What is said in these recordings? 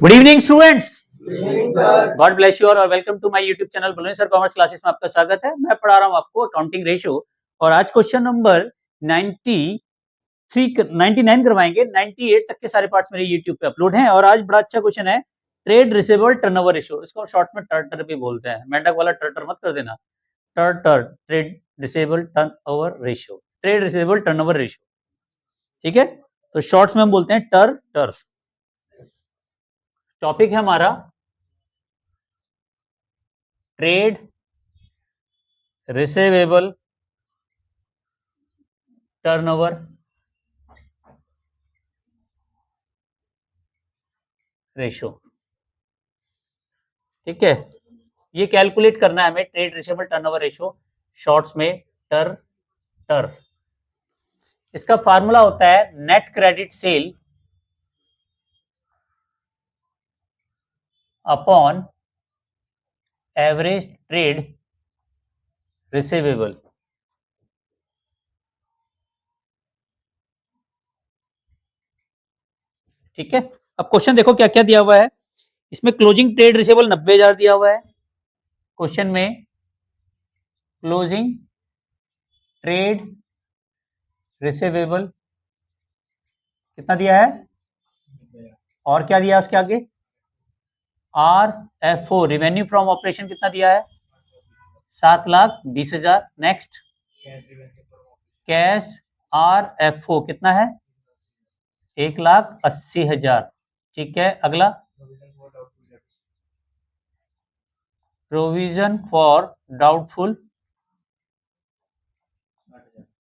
Good evening students, sir. God bless you और welcome to my YouTube channel balloon sir commerce classes में आपका स्वागत है। मैं पढ़ा रहा हूँ आपको अकाउंटिंग रेशियो और आज क्वेश्चन नंबर 99 करवाएंगे। 98 तक के सारे पार्ट्स मेरे यूट्यूब पे अपलोड हैं और आज बड़ा अच्छा क्वेश्चन है, ट्रेड रिसीवेबल टर्नओवर रेशियो। इसको शॉर्ट में टर्टर भी बोलते हैं, मेंढक वाला टर्टर मत कर देना, टर्टर, trade receivable turnover ratio, trade receivable turnover ratio, ठीक है। तो शॉर्ट्स में हम बोलते हैं टर। टॉपिक है हमारा ट्रेड रिसीवेबल टर्नओवर रेशियो, ठीक है। ये कैलकुलेट करना है हमें, trade receivable turnover ratio, shorts में टर। इसका फार्मूला होता है net credit cell upon average trade receivable. ठीक है। अब क्वेश्चन देखो क्या क्या दिया हुआ है। इसमें क्लोजिंग ट्रेड रिसीवेबल 90,000 दिया हुआ है। क्वेश्चन में क्लोजिंग ट्रेड रिसीवेबल कितना दिया है और क्या दिया है उसके आगे, RFO रेवेन्यू फ्रॉम ऑपरेशन कितना दिया है, 7,20,000। नेक्स्ट कैश RFO कितना है, 1,80,000। ठीक है। अगला प्रोविजन फॉर डाउटफुल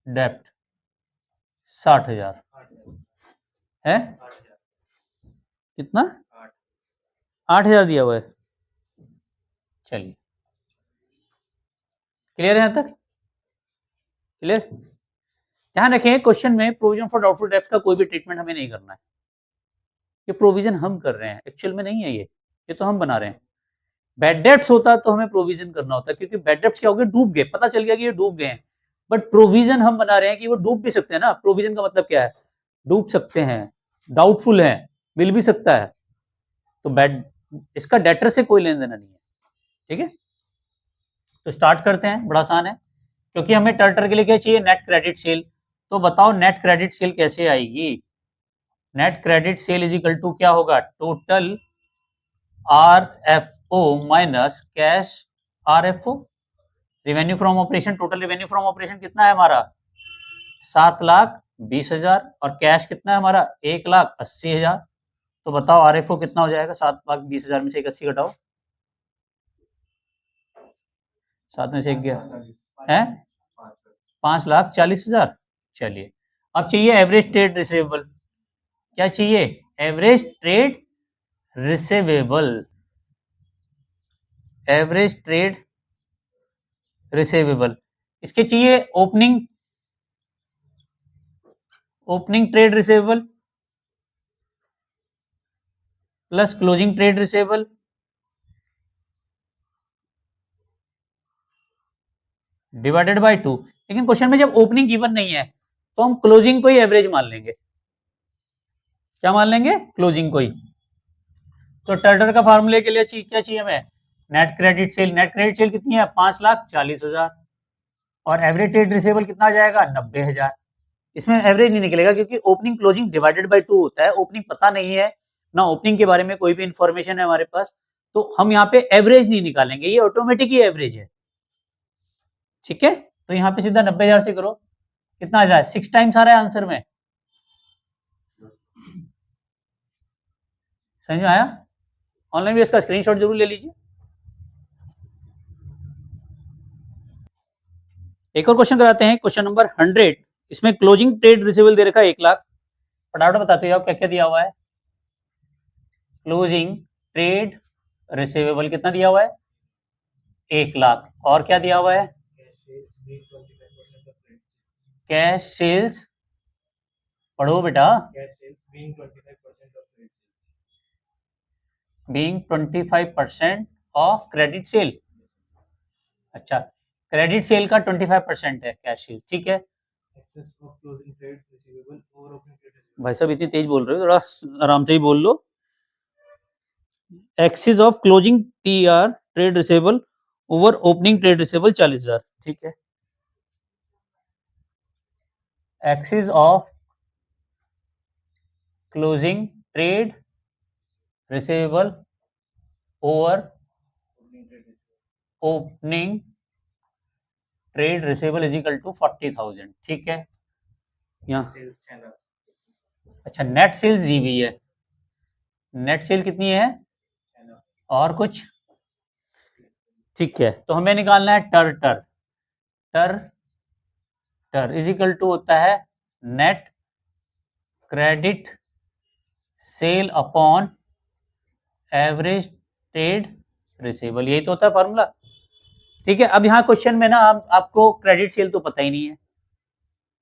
डेप्ट 60,000 है। कितना, 8,000 दिया हुआ है। चलिए क्लियर है यहां तक, क्लियर। ध्यान रखें क्वेश्चन में प्रोविजन फॉर डाउटफुल डेप्ट का कोई भी ट्रीटमेंट हमें नहीं करना है। ये प्रोविजन हम कर रहे हैं, एक्चुअल में नहीं है ये तो हम बना रहे हैं। बैड डेप्ट्स होता तो हमें प्रोविजन करना होता है, क्योंकि बैड डेप्ट्स क्या हो गए, डूब गए, पता चल गया कि ये डूब गए हैं। बट प्रोविजन हम बना रहे हैं कि वो डूब भी सकते हैं ना। प्रोविजन का मतलब क्या है, डूब सकते हैं, डाउटफुल है, मिल भी सकता है। तो बैड, इसका डेटर से कोई लेन देना नहीं है, ठीक है। तो स्टार्ट करते हैं, बड़ा आसान है, क्योंकि हमें टर्टर के लिए क्या चाहिए, नेट क्रेडिट सेल। तो बताओ नेट क्रेडिट सेल कैसे आएगी। Net credit sale is equal to क्या होगा, total RFO minus cash RFO। Revenue from operation, total revenue from operation कितना है हमारा, 7,20,000 और कैश कितना है हमारा, 1,80,000। तो बताओ RFO कितना हो जाएगा, 7,20,000 में से 1,80 घटाओ, 7 में से 1 गया है 5,40,000। चलिए अब चाहिए एवरेज ट्रेड रिसीवेबल। क्या चाहिए, average trade receivable, average trade receivable. इसके चाहिए opening trade receivable plus closing trade receivable divided by 2। लेकिन क्वेश्चन में जब ओपनिंग गिवन नहीं है तो हम क्लोजिंग को ही एवरेज मान लेंगे। क्या मान लेंगे, क्लोजिंग को ही। तो टर्टर का फार्मूले के लिए क्या चाहिए हमें, net credit cell. Net credit cell कितनी है, 5,40,000 और एवरेज ट्रेड रिसीवेबल कितना आ जाएगा, 90,000। इसमें एवरेज नहीं निकलेगा क्योंकि ओपनिंग क्लोजिंग डिवाइडेड बाय 2 होता है। ओपनिंग पता नहीं है ना, ओपनिंग के बारे में कोई भी इंफॉर्मेशन है हमारे पास, तो हम यहाँ पे एवरेज नहीं निकालेंगे, ये ऑटोमेटिक ही एवरेज है, ठीक है। तो यहाँ पे सीधा 90,000 से करो, कितना आ जाए, 6 टाइम्स आ रहा है आंसर में। समझ में आया। ऑनलाइन भी इसका स्क्रीनशॉट जरूर ले लीजिए। एक और क्वेश्चन कराते हैं, क्वेश्चन नंबर 100। इसमें क्लोजिंग ट्रेड रिसीवेबल दे रखा है 1,00,000। फटाफट बताते हो क्या क्या दिया हुआ है। क्लोजिंग ट्रेड रिसीवेबल कितना दिया हुआ है, 1,00,000। और क्या दिया हुआ है, कैश सेल्स, पढ़ो बेटा, बीइंग 25% ऑफ क्रेडिट सेल। अच्छा, क्रेडिट सेल का 25% है कैश सेल, ठीक है। भाई साहब इतनी तेज बोल रहे हो, थोड़ा आराम से ही बोल लो। Excess of closing TR trade receivable over opening trade receivable 40,000, ठीक है। Excess of closing trade receivable over opening trade receivable is equal to 40,000, ठीक है। यहाँ अच्छा नेट सेल्स दी हुई है, नेट सेल कितनी है और कुछ, ठीक है। तो हमें निकालना है टर टर टर टर इज इक्वल टू होता है net credit cell upon average trade receivable, यही तो होता है फॉर्मूला, ठीक है। अब यहाँ क्वेश्चन में ना आपको क्रेडिट सेल तो पता ही नहीं है,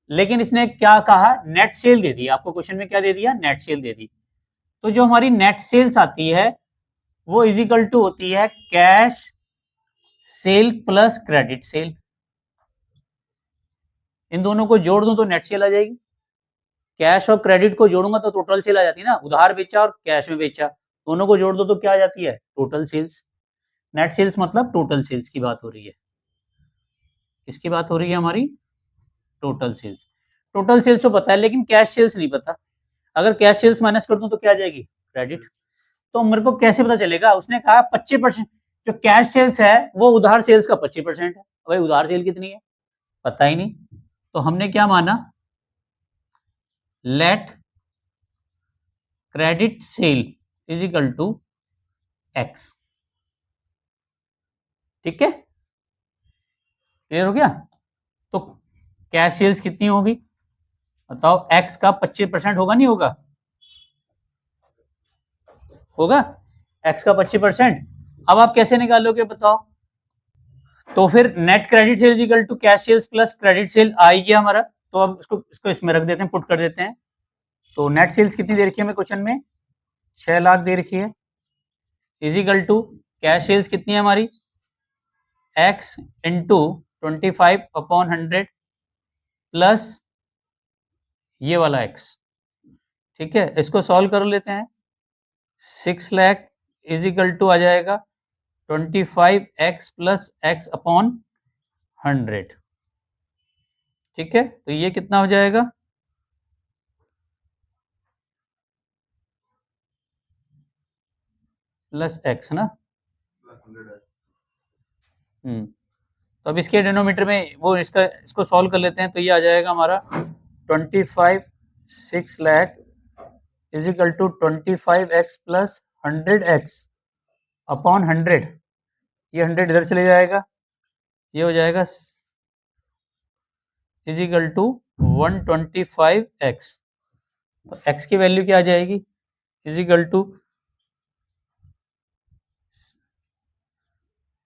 लेकिन इसने क्या कहा, नेट सेल दे दी आपको, क्वेश्चन में क्या दे दिया, नेट सेल दे दी। तो जो हमारी नेट सेल्स आती है वो इज इक्वल टू होती है cash sale plus credit sale, इन दोनों को जोड़ दूं तो नेट सेल आ जाएगी। कैश और क्रेडिट को जोड़ूंगा तो टोटल सेल आ जाती है ना, उधार बेचा और कैश में बेचा, दोनों को जोड़ दो तो क्या आ जाती है, टोटल सेल्स। नेट सेल्स मतलब टोटल सेल्स की बात हो रही है, किसकी बात हो रही है हमारी, टोटल सेल्स। टोटल सेल्स तो पता है लेकिन कैश सेल्स नहीं पता, अगर कैश सेल्स माइनस कर दूं तो क्या आ जाएगी, क्रेडिट। तो मेरे को कैसे पता चलेगा, उसने कहा 25%, जो कैश सेल्स है वो उधार सेल्स का 25% है, भाई उधार सेल कितनी है पता ही नहीं, तो हमने क्या माना, let credit sale is equal to X, ठीक है, क्लियर हो गया। तो कैश सेल्स कितनी होगी बताओ, एक्स का 25% होगा नहीं होगा, होगा एक्स का 25%। अब आप कैसे निकालोगे बताओ, तो फिर net credit sale equal to cash sales plus credit sale आएगी हमारा, तो अब इसको इसमें रख देते हैं, पुट कर देते हैं। तो नेट सेल्स कितनी दे रखी है हमें क्वेश्चन में, 6 लाख दे रखी है, is equal to cash sales कितनी है हमारी, एक्स इंटू 25/100 प्लस ये वाला एक्स, ठीक है। इसको सॉल्व कर लेते हैं, 6 लाख इज इक्वल टू आ जाएगा 25x प्लस एक्स अपॉन 100, ठीक है। तो ये कितना हो जाएगा, प्लस एक्स ना, तो अब इसके डिनोमीटर में वो इसको सॉल्व कर लेते हैं, तो ये आ जाएगा हमारा 6 lakh is equal to 25x plus 100x upon 100, ये 100 इधर चले जाएगा, ये हो जाएगा इज इक्वल टू 125x, तो x की वैल्यू क्या आ जाएगी, is equal two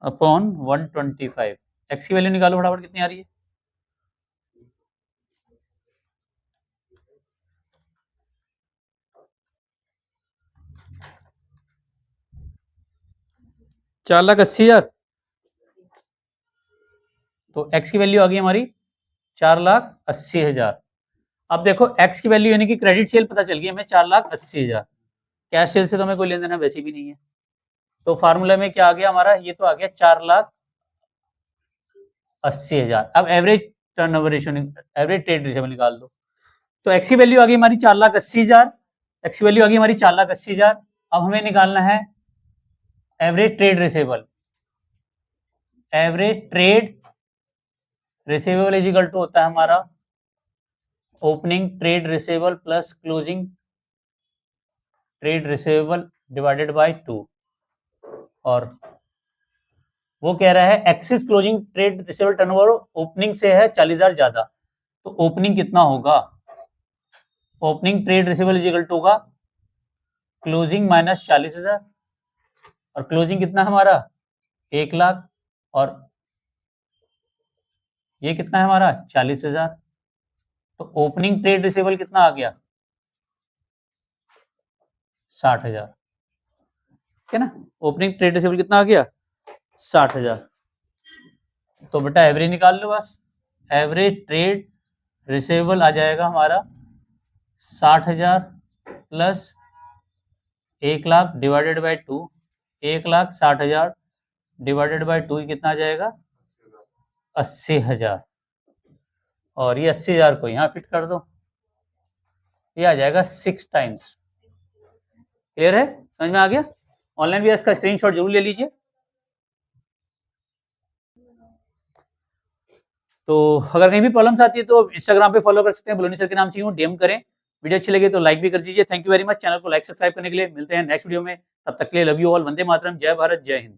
upon 125, x की वैल्यू निकालो फटाफट, कितनी आ रही है, चार लाख 80,000, तो x की वैल्यू आ गई हमारी 4,80,000। अब देखो x की वैल्यू यानी कि क्रेडिट सेल पता चल गई हमें 4,80,000, कैश सेल से तो हमें कोई लेन देना वैसे भी नहीं है, तो फार्मूला में क्या आ गया हमारा, ये तो आ गया 4,80,000। अब average turnover ratio, average trade ratio निकाल दो, तो x की वैल्यू आ गई हमारी 4,80,000, x की वैल्यू आ गई हमारी 4,80,000। अब हमें निकालना है average trade receivable, average trade receivable is equal to होता है हमारा opening trade receivable plus closing trade receivable divided by 2, और वो कह रहा है axis closing trade receivable turnover opening से है 40,000 ज्यादा, तो ओपनिंग कितना होगा, opening trade receivable is equal to होगा क्लोजिंग माइनस 40,000, और क्लोजिंग कितना हमारा 1 लाख, और ये कितना है हमारा 40,000, तो ओपनिंग ट्रेड रिसेबल कितना आ गया 60,000, ठीक है ना, ओपनिंग ट्रेड रिसेबल कितना आ गया 60,000। तो बेटा एवरेज निकाल लो बस, एवरेज ट्रेड रिसेबल आ जाएगा हमारा 60,000 plus 1 lakh divided by 2, 1,60,000 divided by 2 कितना आ जाएगा 80,000 और ये 80,000 को यहाँ फिट कर दो, ये आ जाएगा 6 टाइम्स। क्लियर है, समझ में आ गया? ऑनलाइन भी इसका स्क्रीनशॉट जरूर ले लीजिए। तो अगर कहीं भी प्रॉब्लम्स आती है तो इंस्टाग्राम पे फॉलो कर सकते हैं, बलोनी सर के नाम से हूँ, डीएम करें। वीडियो अच्छी लगे तो लाइक भी कर दीजिए। Thank you very much. Channel को लाइक सब्सक्राइब करने के लिए। मिलते हैं नेक्स्ट वीडियो में, तब तक के लिए love you all. Vande Mataram, जय भारत, जय हिंद।